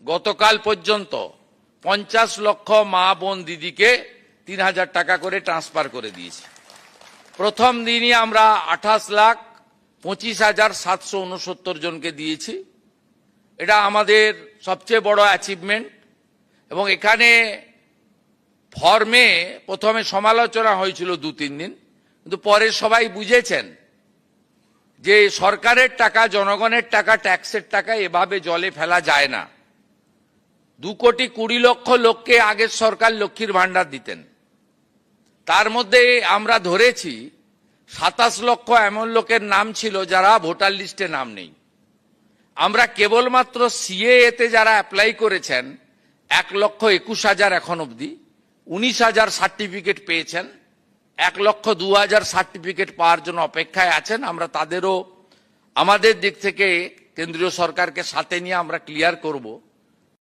গতকাল পর্যন্ত 50 লক্ষ মা বোন দিদিকে 3000 টাকা করে ট্রান্সফার করে দিয়েছি। প্রথম দিনই আমরা 28,25,769 জনকে দিয়েছি। এটা আমাদের সবচেয়ে বড় অ্যাচিভমেন্ট। এবং এখানে ফর্মে প্রথমে সমালোচনা হয়েছিল 2-3 দিন, কিন্তু পরে সবাই বুঝেছেন যে সরকারের টাকা, জনগণের টাকা, ট্যাক্সের টাকা এভাবে জলে ফেলা যায় না। 2,20,00,000 লোককে আগের সরকার লক্ষ্মীর ভান্ডার দিতেন, তার মধ্যে আমরা ধরেছি 27 লক্ষ এমন লোকের নাম ছিল যারা ভোটার লিস্টে নাম নেই। আমরা কেবলমাত্র সিএএতে যারা অ্যাপ্লাই করেছেন 1,21,000 এখন অবধি, 19,000 সার্টিফিকেট পেয়েছেন, 1,02,000 সার্টিফিকেট পাওয়ার জন্য অপেক্ষায় আছেন। আমরা তাদেরও আমাদের দিক থেকে কেন্দ্রীয় সরকারকে সাথে নিয়ে আমরা ক্লিয়ার করব।